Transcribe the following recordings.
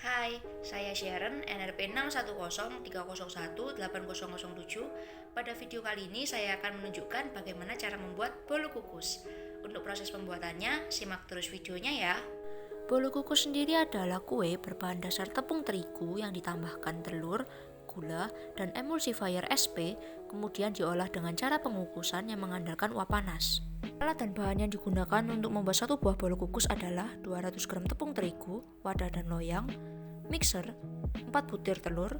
Hai, saya Sharon, NRP 610301807. Pada video kali ini saya akan menunjukkan bagaimana cara membuat bolu kukus. Untuk proses pembuatannya, simak terus videonya ya. Bolu kukus sendiri adalah kue berbahan dasar tepung terigu yang ditambahkan telur, gula, dan emulsifier SP, kemudian diolah dengan cara pengukusan yang mengandalkan uap panas. Alat dan bahan yang digunakan untuk membuat satu buah bolu kukus adalah 200 gram tepung terigu, wadah dan loyang, mixer, 4 butir telur,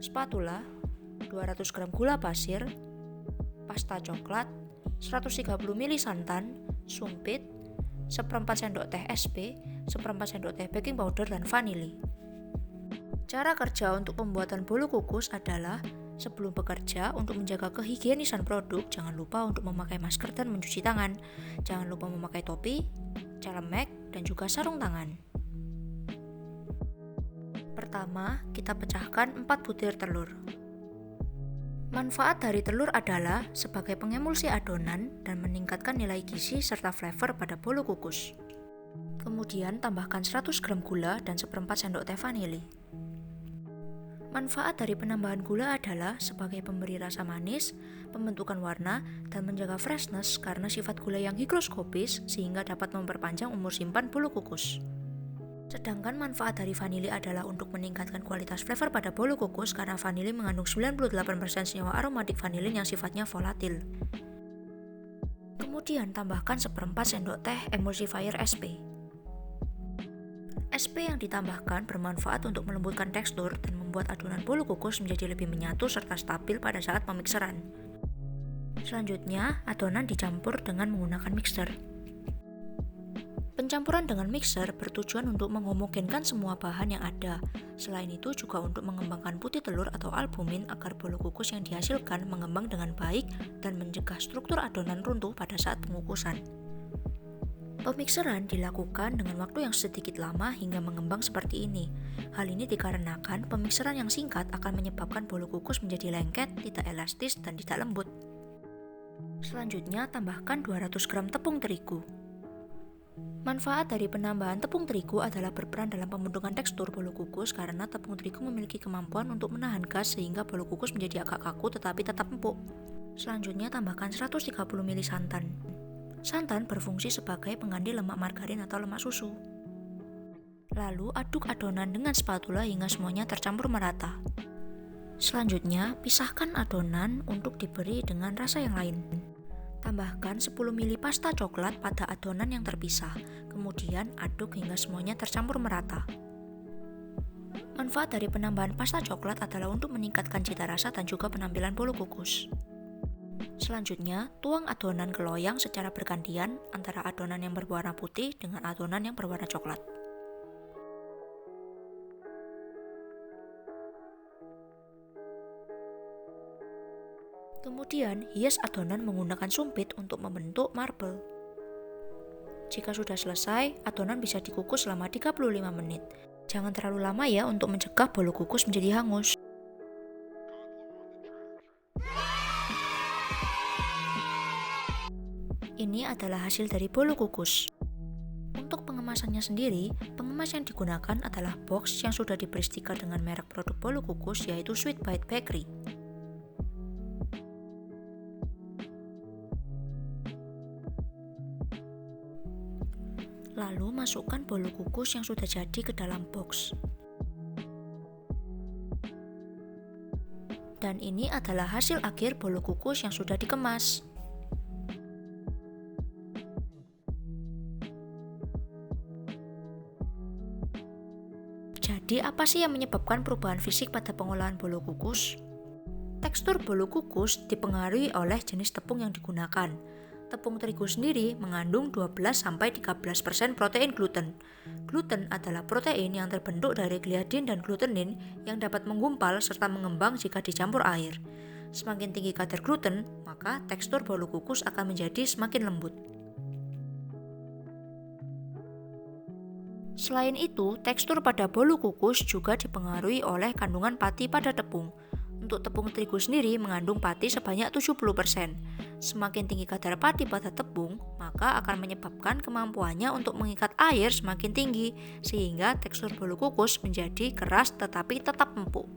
spatula, 200 gram gula pasir, pasta coklat, 130 ml santan, sumpit, seperempat sendok teh SP, seperempat sendok teh baking powder, dan vanili. Cara kerja untuk pembuatan bolu kukus adalah sebelum bekerja, untuk menjaga kehigienisan produk, jangan lupa untuk memakai masker dan mencuci tangan. Jangan lupa memakai topi, celemek, dan juga sarung tangan. Pertama, kita pecahkan 4 butir telur. Manfaat dari telur adalah sebagai pengemulsi adonan dan meningkatkan nilai gizi serta flavor pada bolu kukus. Kemudian tambahkan 100 gram gula dan seperempat sendok teh vanili. Manfaat dari penambahan gula adalah sebagai pemberi rasa manis, pembentukan warna, dan menjaga freshness karena sifat gula yang higroskopis sehingga dapat memperpanjang umur simpan bolu kukus. Sedangkan manfaat dari vanili adalah untuk meningkatkan kualitas flavor pada bolu kukus karena vanili mengandung 98% senyawa aromatik vanilin yang sifatnya volatil. Kemudian tambahkan seperempat sendok teh emulsifier SP. SP yang ditambahkan bermanfaat untuk melembutkan tekstur dan membuat adonan bolu kukus menjadi lebih menyatu serta stabil pada saat pemikseran. Selanjutnya, adonan dicampur dengan menggunakan mixer. Pencampuran dengan mixer bertujuan untuk menghomogenkan semua bahan yang ada. Selain itu juga untuk mengembangkan putih telur atau albumin agar bolu kukus yang dihasilkan mengembang dengan baik dan mencegah struktur adonan runtuh pada saat pengukusan. Pemikseran dilakukan dengan waktu yang sedikit lama hingga mengembang seperti ini. Hal ini dikarenakan pemikseran yang singkat akan menyebabkan bolu kukus menjadi lengket, tidak elastis, dan tidak lembut. Selanjutnya, tambahkan 200 gram tepung terigu. Manfaat dari penambahan tepung terigu adalah berperan dalam pembentukan tekstur bolu kukus karena tepung terigu memiliki kemampuan untuk menahan gas sehingga bolu kukus menjadi agak kaku tetapi tetap empuk. Selanjutnya, tambahkan 130 ml santan. Santan berfungsi sebagai pengganti lemak margarin atau lemak susu. Lalu aduk adonan dengan spatula hingga semuanya tercampur merata. Selanjutnya, pisahkan adonan untuk diberi dengan rasa yang lain. Tambahkan 10 ml pasta coklat pada adonan yang terpisah, kemudian aduk hingga semuanya tercampur merata. Manfaat dari penambahan pasta coklat adalah untuk meningkatkan cita rasa dan juga penampilan bolu kukus. Selanjutnya, tuang adonan ke loyang secara bergantian antara adonan yang berwarna putih dengan adonan yang berwarna coklat. Kemudian, hias adonan menggunakan sumpit untuk membentuk marble. Jika sudah selesai, adonan bisa dikukus selama 35 menit. Jangan terlalu lama ya untuk mencegah bolu kukus menjadi hangus. Ini adalah hasil dari bolu kukus. Untuk pengemasannya sendiri, pengemas yang digunakan adalah box yang sudah diberi stiker dengan merek produk bolu kukus yaitu Sweet Bite Bakery. Lalu masukkan bolu kukus yang sudah jadi ke dalam box. Dan ini adalah hasil akhir bolu kukus yang sudah dikemas. Jadi apa sih yang menyebabkan perubahan fisik pada pengolahan bolu kukus? Tekstur bolu kukus dipengaruhi oleh jenis tepung yang digunakan. Tepung terigu sendiri mengandung 12-13% protein gluten. Gluten adalah protein yang terbentuk dari gliadin dan glutenin yang dapat menggumpal serta mengembang jika dicampur air. Semakin tinggi kadar gluten, maka tekstur bolu kukus akan menjadi semakin lembut. Selain itu, tekstur pada bolu kukus juga dipengaruhi oleh kandungan pati pada tepung. Untuk tepung terigu sendiri mengandung pati sebanyak 70%. Semakin tinggi kadar pati pada tepung, maka akan menyebabkan kemampuannya untuk mengikat air semakin tinggi, sehingga tekstur bolu kukus menjadi keras tetapi tetap empuk.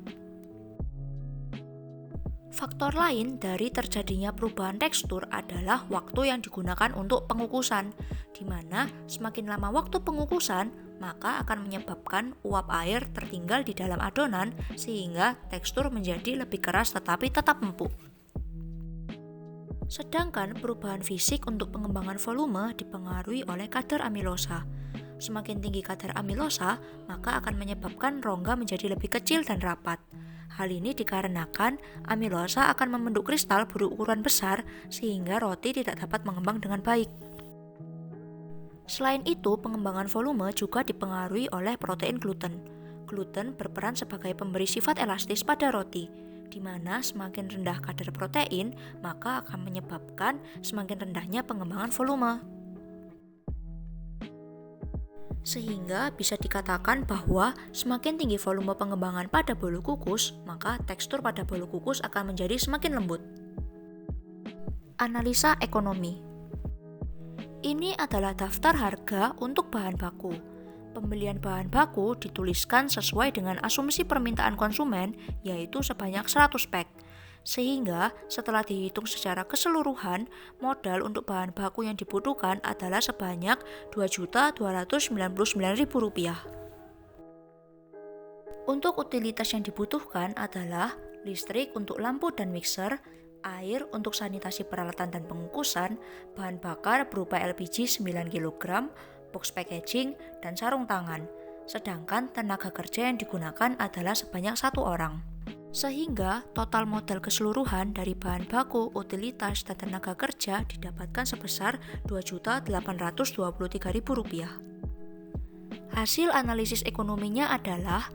Faktor lain dari terjadinya perubahan tekstur adalah waktu yang digunakan untuk pengukusan, di mana semakin lama waktu pengukusan, maka akan menyebabkan uap air tertinggal di dalam adonan sehingga tekstur menjadi lebih keras tetapi tetap empuk. Sedangkan perubahan fisik untuk pengembangan volume dipengaruhi oleh kadar amilosa. Semakin tinggi kadar amilosa, maka akan menyebabkan rongga menjadi lebih kecil dan rapat. Hal ini dikarenakan amilosa akan membentuk kristal berukuran besar sehingga roti tidak dapat mengembang dengan baik. Selain itu, pengembangan volume juga dipengaruhi oleh protein gluten. Gluten berperan sebagai pemberi sifat elastis pada roti, di mana semakin rendah kadar protein, maka akan menyebabkan semakin rendahnya pengembangan volume. Sehingga bisa dikatakan bahwa semakin tinggi volume pengembangan pada bolu kukus, maka tekstur pada bolu kukus akan menjadi semakin lembut. Analisa ekonomi. Ini adalah daftar harga untuk bahan baku. Pembelian bahan baku dituliskan sesuai dengan asumsi permintaan konsumen, yaitu sebanyak 100 pak. Sehingga setelah dihitung secara keseluruhan, modal untuk bahan baku yang dibutuhkan adalah sebanyak Rp2.299.000. Untuk utilitas yang dibutuhkan adalah listrik untuk lampu dan mixer, air untuk sanitasi peralatan dan pengukusan, bahan bakar berupa LPG 9 kg, box packaging, dan sarung tangan. Sedangkan tenaga kerja yang digunakan adalah sebanyak 1 orang. Sehingga total modal keseluruhan dari bahan baku, utilitas, dan tenaga kerja didapatkan sebesar Rp2.823.000. Hasil analisis ekonominya adalah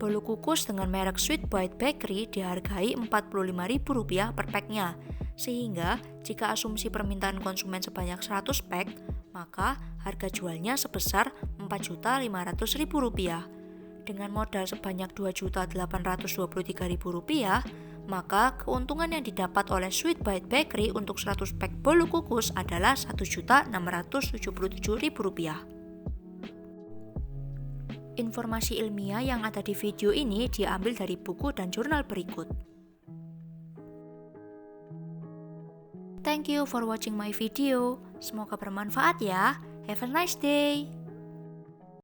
bolu kukus dengan merek Sweet Bite Bakery dihargai Rp45.000 per paknya. Sehingga jika asumsi permintaan konsumen sebanyak 100 pak, maka harga jualnya sebesar Rp4.500.000. Dengan modal sebanyak Rp2.823.000, maka keuntungan yang didapat oleh Sweet Bite Bakery untuk 100 pak bolu kukus adalah Rp1.677.000. Informasi ilmiah yang ada di video ini diambil dari buku dan jurnal berikut. Thank you for watching my video. Semoga bermanfaat ya. Have a nice day.